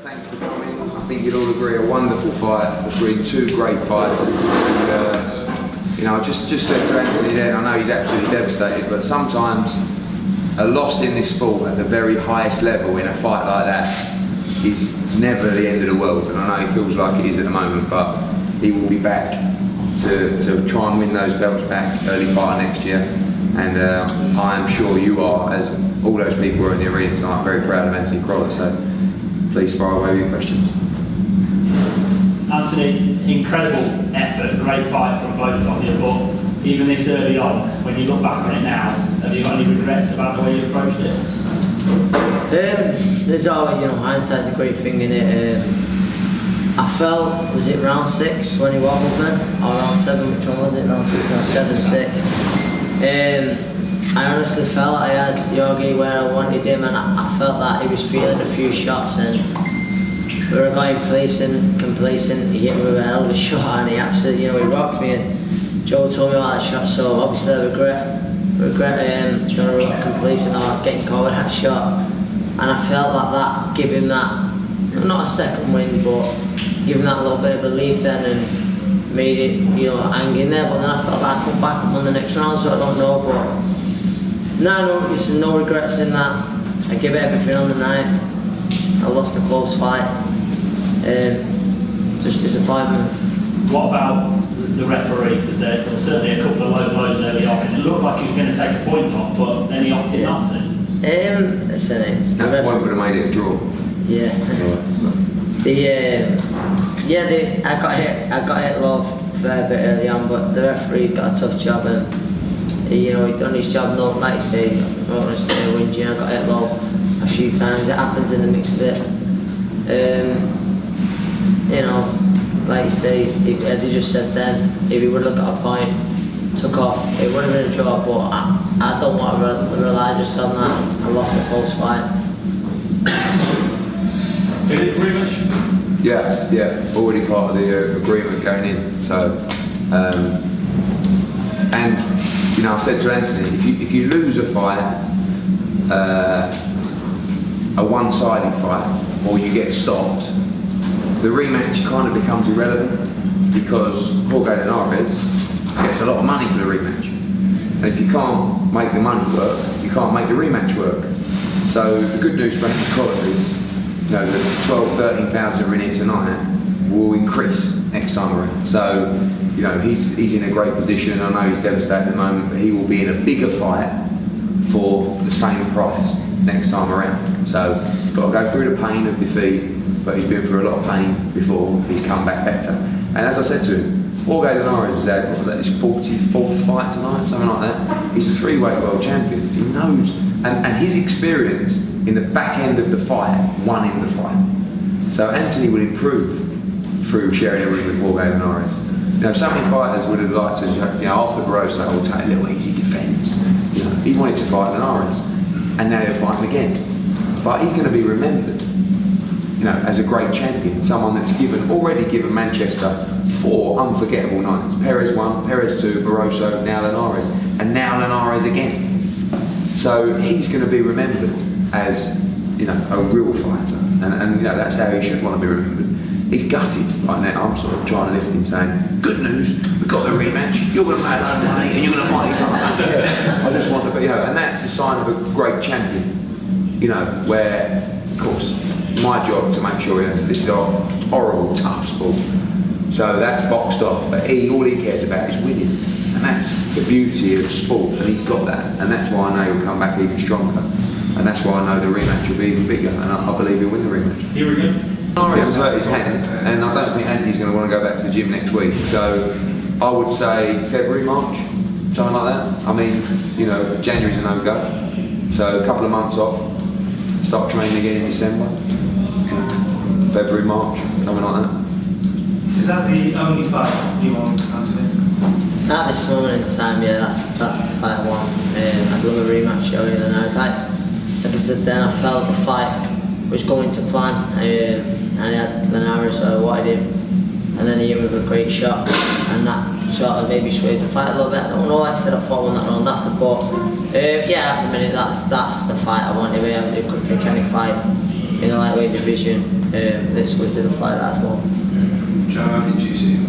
Thanks for coming. I think you'd all agree a wonderful fight between two great fighters. And, you know, I just said to Anthony then, I know he's absolutely devastated, but sometimes a loss in this sport at the very highest level in a fight like that is never the end of the world. And I know he feels like it is at the moment, but he will be back to try and win those belts back early part of next year. And I am sure you are, as all those people who are in the arena tonight, very proud of Anthony Crolla. So please fire away with your questions. Anthony, incredible effort, great fight from both of you, but even this early on, when you look back on it now, have you got any regrets about the way you approached it? There's always, you know, hindsight's a great thing in it. I felt, was it round 6 when he wobbled me? Or round 7, which one was it? Round 6, round 7, 6. I honestly felt I had Jorge where I wanted him, and I felt that he was feeling a few shots, and we were going complacent. He hit me with a hell of a shot, and he absolutely, you know, he rocked me, and Joe told me about that shot, so obviously I regret going complacent or getting caught with that shot. And I felt like that gave him that, not a second win, but give him that little bit of belief then, and made it, you know, hang in there. But then I felt like I come back and won the next round, so I don't know, but no, listen, no regrets in that. I gave it everything on the night. I lost a close fight. Just disappointment. What about the referee? Because there were certainly a couple of low blows early on, and it looked like he was going to take a point off, but then he opted not to. Listen, it's the that point would have made it a draw. Yeah. I got hit low a fair bit early on, but the referee got a tough job, and you know, he done his job. No, like you say, I don't want to stay whinging. I got hit low a few times. It happens in the mix of it. You know, like you say, Eddie just said then, if he would have got a point, took off, it would have been a draw. But I don't want to rely just on that. I lost a close fight. Rematch? Yeah, already part of the agreement going in. So, and you know, I said to Anthony, if you lose a fight, a one-sided fight, or you get stopped, the rematch kind of becomes irrelevant, because Jorge Linares gets a lot of money for the rematch. And if you can't make the money work, you can't make the rematch work. So the good news for Anthony Crolla is, you know, the 12,000, 13,000 we're in here tonight will increase next time around. So, you know, he's in a great position. I know he's devastated at the moment, but he will be in a bigger fight for the same price next time around. So he's got to go through the pain of defeat, but he's been through a lot of pain before. He's come back better. And as I said to him, Jorge Linares has had, what was that, his 44th fight tonight, something like that. He's a 3-weight world champion. He knows, and his experience in the back end of the fight won him the fight. So Anthony will improve through sharing a ring with Jorge Linares. You know, so many fighters would have liked to, you know, after Barroso, will take a little easy defence. You know, he wanted to fight Linares, and now he'll fight him again. But he's going to be remembered, you know, as a great champion, someone that's already given Manchester 4 unforgettable nights. Perez 1, Perez 2, Barroso, now Linares, and now Linares again. So he's going to be remembered as, you know, a real fighter, and you know, that's how he should want to be remembered. He's gutted right now. I'm sort of trying to lift him, saying, good news, we've got a rematch, you're going to make a lot of money, and you're going to fight each other. Yeah. I just want to be, you know, and that's a sign of a great champion, you know, where, of course, my job to make sure, you know, this is a horrible, tough sport. So that's boxed off, but all he cares about is winning. And that's the beauty of sport, and he's got that. And that's why I know he'll come back even stronger. And that's why I know the rematch will be even bigger, and I believe he'll win the rematch. Here we go. He has hurt his hand, and I don't think Anthony's going to want to go back to the gym next week. So I would say February, March, something like that. I mean, you know, January's a no-go. So a couple of months off, start training again in December. February, March, something like that. Is that the only fight you want, Anthony? At this moment in time, yeah, that's the fight I want. I'd love a rematch earlier than I was like I said then, I felt the fight was going to plan, and I had Linares, so I wanted him, and then he hit me with a great shot, and that sort of maybe swayed the fight a little bit. I don't know, like I said, I thought I won that round after, but yeah, at the minute that's the fight I wanted. I could pick any fight. in a lightweight division this week didn't fly that one. Joe, how did you see him?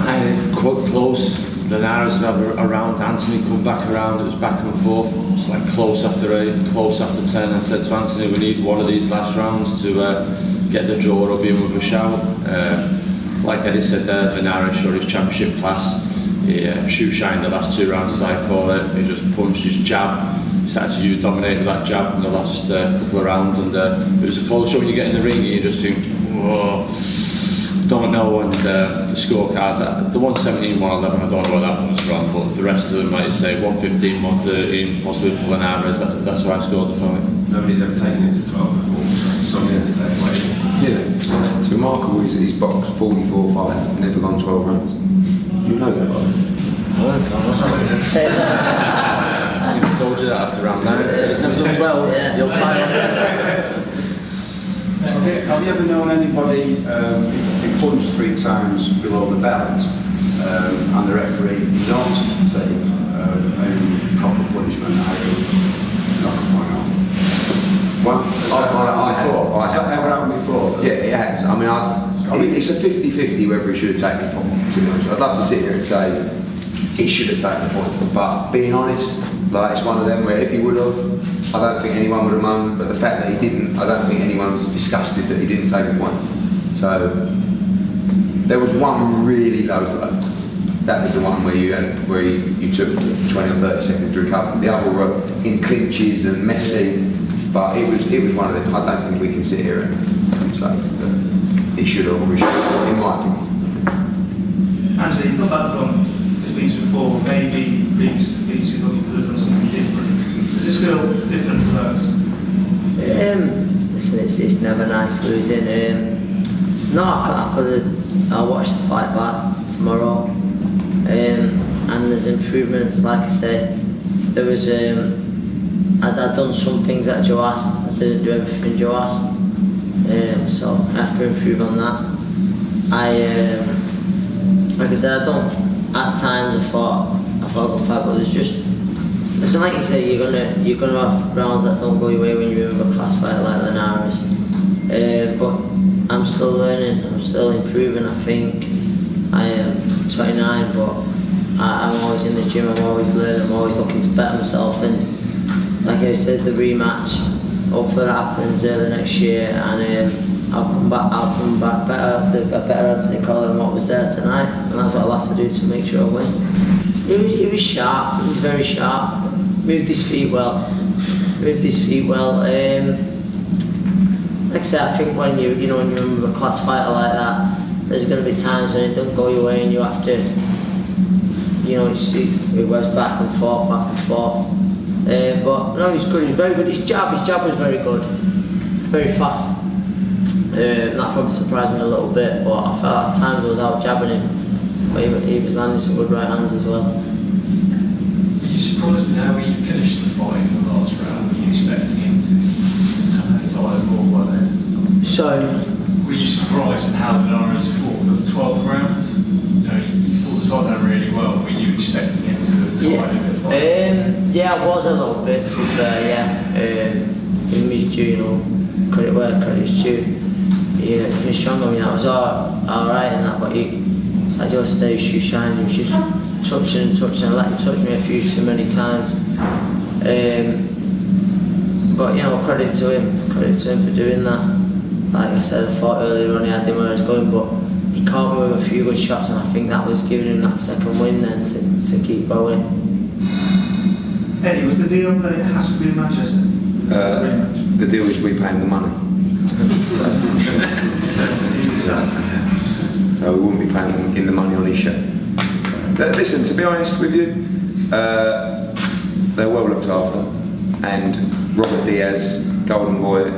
I had quite close. Linares never around. Anthony come back around. It was back and forth. It's like close after 8, close after 10. I said to Anthony, we need one of these last rounds to get the draw up in with a shout. Like Eddie said there, Linares showed his championship class. He shoe shined the last 2 rounds, as I call it. He just punched his jab. He started to dominate with that jab in the last couple of rounds, and it was a close show. When you get in the ring, you just think, whoa. Don't know, and the scorecards, the 117, 111, I don't know where that one was from, but the rest of them, like you say, 115, 113, possibly for Linares, that's where I scored the fight. Nobody's ever taken it to 12 before. That's something to take away. Yeah, it's remarkable. He's boxed 44 fights and never gone 12 rounds. You know that, by the way. I told you that after round 9, so he's never done 12, Yeah. you'll tie Have you ever known anybody be punched 3 times below the belt and the referee not take any proper punishment, knock a point off? Well, I Has that ever happened before? Yeah, it has. I mean, it's a 50-50 whether he should have taken the point, to be honest. I'd love to sit here and say he should have taken the point, but being honest, like, it's one of them where if he would have, I don't think anyone would have moaned, but the fact that he didn't, I don't think anyone's disgusted that he didn't take a point. So there was one really low blow. That was the one where you took 20 or 30 seconds to recover. The other were in clinches and messy, but it was one of them. I don't think we can sit here and say that he should have or he should have, in my opinion. Actually, you got back from defeats before, maybe previous defeats you thought you could have done something different. Does this feel different to those? Listen, it's never nice losing. No, I'll watch the fight back tomorrow. And there's improvements, like I said. There was I'd done some things that Joe asked. I didn't do everything Joe asked. So I have to improve on that. Like I said, at times I thought I could fight, but there's just, listen, like you say, you're gonna have rounds that don't go your way when you're in a class fight like Linares. But I'm still learning, I'm still improving. I think I am 29, but I'm always in the gym, I'm always learning, I'm always looking to better myself. And like I said, the rematch, hopefully that happens early next year, and I'll come back better, a better Anthony Crolla than what was there tonight, and that's what I'll have to do to make sure I win. He was sharp, he was very sharp, moved his feet well. Like I said, I think when you're in a class fighter like that, there's going to be times when it doesn't go your way and you have to, you see, it goes back and forth. But no, he was good, he was very good. His jab was very good, very fast. That probably surprised me a little bit, but I felt at times I was out jabbing him, but he was landing some good right hands as well. Were you surprised with how he finished the fight in the last round? Were you expecting him to take the title or were they? So, were you surprised with how Linares fought the 12th round? He fought the 12th round really well. Were you expecting him to tie it? Yeah, I was a little bit, to be fair, yeah. He was due, credit where credit's due. He finished strong. I mean, I was alright in that, but like just said, shoe shine, he was just touching and letting him touch me a few too many times. But credit to him for doing that. Like I said, I thought earlier on he had him where I was going, but he caught me with a few good shots, and I think that was giving him that second win then to keep going. Eddie, was the deal that it has to be in Manchester? Rematch? The deal is we pay him the money. So we wouldn't be paying him the money on his show. Listen, to be honest with you, they're well looked after, and Robert Diaz, Golden Boy,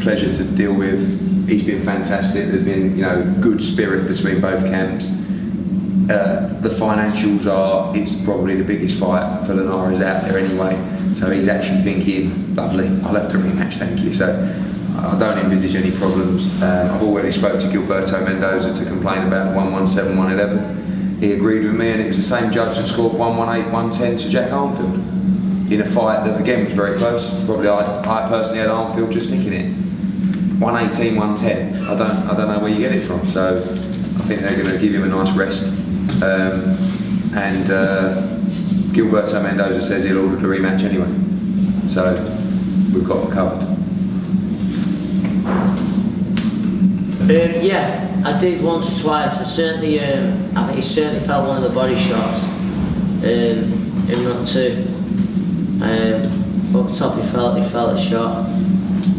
pleasure to deal with. He's been fantastic. There's been good spirit between both camps. The financials are, it's probably the biggest fight for Linares out there anyway, so he's actually thinking, lovely, I'll have to rematch, thank you. So I don't envisage any problems. I've already spoke to Gilberto Mendoza to complain about 117, 111. He agreed with me, and it was the same judge that scored 118, 110 to Jack Armfield. in a fight that again was very close. Probably I personally had Armfield just nicking it. 118, 110. I don't know where you get it from. So I think they're going to give him a nice rest. Gilberto Mendoza says he'll order the rematch anyway. So we've got them covered. Yeah, I did once or twice. I certainly, I think he certainly felt one of the body shots. In round 2. Up top, he felt a shot.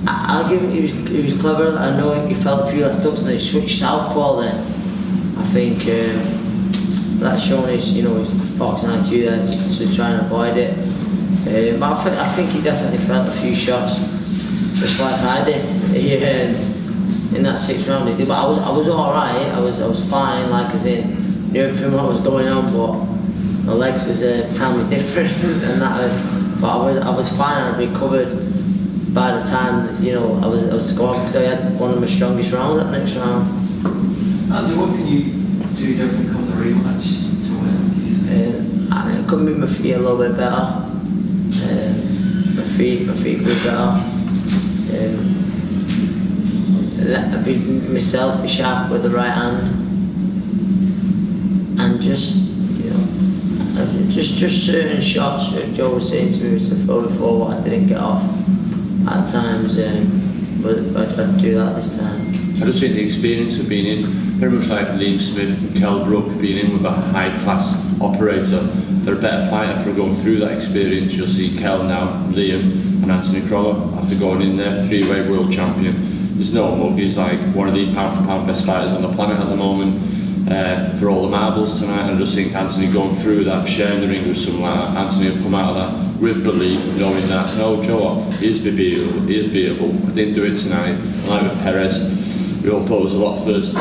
I'll give him. He was clever. I know he felt a few left hooks, and then he switched southpaw. Then I think that's showing his boxing IQ there to try and avoid it. But I think he definitely felt a few shots, just like I did. In that 6th round, he did. But I was all right. I was fine. Like as in, knew everything what was going on, but my legs was totally different, and that was. But I was fine. I recovered by the time I was to go on, because I had one of my strongest rounds that next round. Andy, what can you do different come the rematch to win? I could move my feet a little bit better. My feet were better. Let be myself, be sharp with the right hand, and just certain shots that Joe was saying to me to throw before what I didn't get off at times, but I'd do that this time. I just think the experience of being in, very much like Liam Smith and Kell Brook, being in with a high-class operator, they're a better fighter for going through that experience. You'll see Kell now, Liam and Anthony Crolla after going in there, 3-way world champion. There's no mug, he's like one of the pound-for-pound best fighters on the planet at the moment. For all the marbles tonight, and I just think Anthony going through that, sharing the ring with someone like that, Anthony will come out of that with belief, knowing that, no, Joe, he is beatable. I didn't do it tonight. Like with Perez, we all thought it was a lot first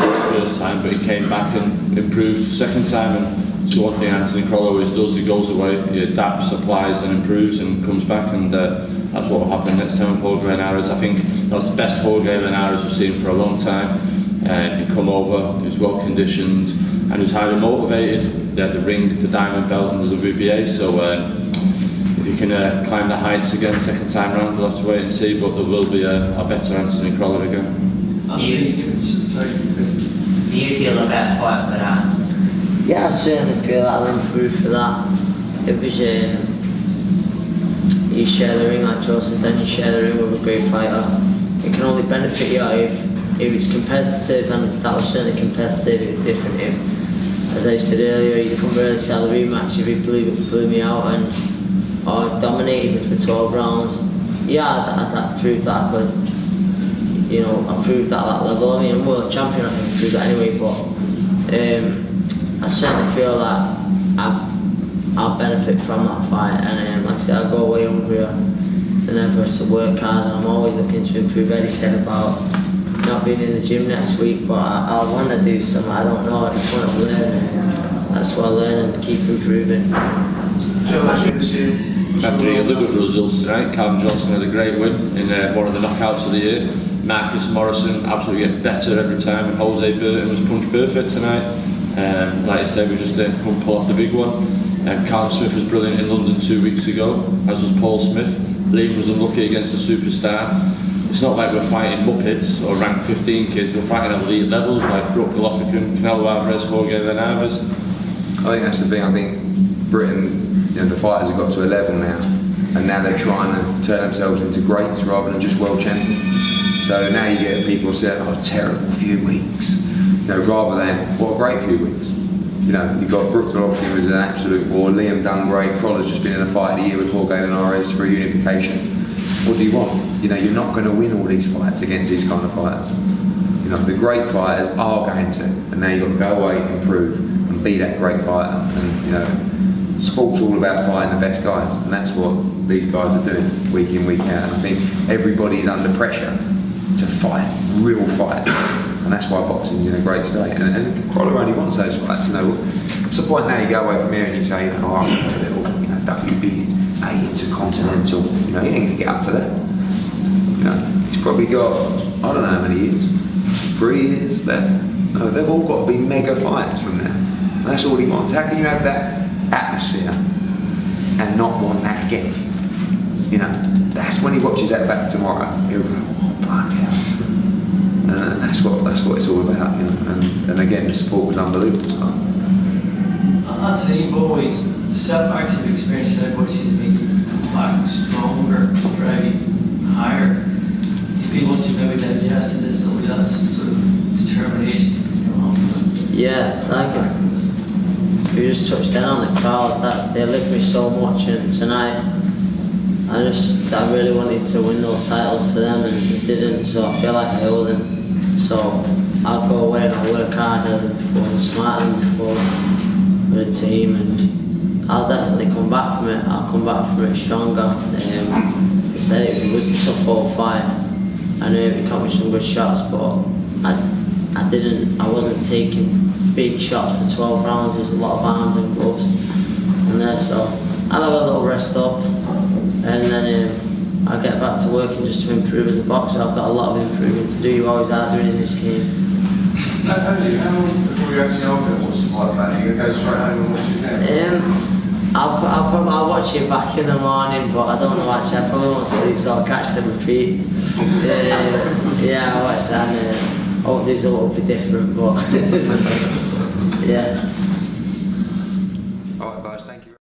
time, but he came back and improved second time, and it's one thing Anthony Crolla always does, he goes away, he adapts, applies and improves and comes back, and that's what will happen next time with Jorge Linares. I think that was the best Jorge Linares we've seen for a long time. He come over, he was well conditioned and he was highly motivated. They had the ring, the diamond belt and the WBA, so if he can climb the heights again second time round, we'll have to wait and see, but there will be a better Anthony Crolla again. Do you feel a better fight for that? Yeah, I certainly feel that I'll improve for that. It was you share the ring like Joseph, then you share the ring with a great fighter. It can only benefit you if it's competitive, and that was certainly competitive. It was different if, as I said earlier, you couldn't really sell the rematch if he blew me out or dominated me for 12 rounds. Yeah, I proved that, but I proved that at that level. I mean, I'm world champion, I can prove that anyway, but I certainly feel that I'll benefit from that fight, and like I said, I'll go away hungrier than ever to work hard, and I'm always looking to improve. Eddie said about not being in the gym next week, but I want to do something. I don't know, I just want to learn. That's what I learn and keep improving. After the other good results tonight, Cam Johnson had a great win in one of the knockouts of the year. Marcus Morrison absolutely getting better every time, and Jose Burton was punch perfect tonight. Like I said, we just couldn't pull off the big one. Carl Smith was brilliant in London 2 weeks ago, as was Paul Smith. Liam was unlucky against a superstar. It's not like we're fighting Muppets or ranked 15 kids, we're fighting at elite levels like Brooke Golovkin, Canelo Alvarez, Jorge Linares. I think that's the thing. I think Britain, the fighters have got to a level now, and now they're trying to turn themselves into greats rather than just world champions. So now you get people saying, "Oh, terrible few weeks," rather than what a great few weeks. You've got Brooke Golovkin was an absolute war. Liam done great. Crolla's just been in a fight of the year with Jorge Linares for a unification. What do you want? You're not going to win all these fights against these kind of fighters. The great fighters are going to, and now you've got to go away, improve, and be that great fighter. And sport's all about fighting the best guys, and that's what these guys are doing week in, week out. And I think everybody's under pressure to fight real fights, and that's why boxing's in a great state. And Crolla only wants those fights. What's the point now? You go away from here and you say, "Oh, I'm going to a little, WBA Intercontinental." He ain't going to get up for that. He's probably got, I don't know how many years, 3 years left. No, they've all got to be mega fights from now. And that's all he wants. How can you have that atmosphere and not want that again? you know, that's when he watches that back tomorrow. He'll go, oh, bloody hell. And that's what it's all about, you know. And again, the support was unbelievable. So. Anthony, you've always, the setbacks you've experienced, I've always seen you make you come back stronger, driving higher. Do you feel once you've maybe digested this, that that's sort of determination? Yeah, like you just touched down on the crowd, that they lift me so much, and tonight I really wanted to win those titles for them and didn't, so I feel like I owe them. So I'll go away and I'll work harder than before and smarter than before with the team, and I'll definitely come back from it. I'll come back from it stronger. I said it was a tough whole fight. I knew it got me some good shots, but I wasn't taking big shots for 12 rounds. There was a lot of arms and gloves in there, so I'll have a little rest up, and then I'll get back to working just to improve as a boxer. I've got a lot of improvement to do. You always are doing in this game. Andy, how long before you actually are going to watch the fight back? You go straight home and watch it now? I'll watch it back in the morning, but I don't know actually. I probably won't sleep, so I'll catch the repeat. Yeah, I'll watch that. And hope this will be different, but yeah. All right, guys, thank you.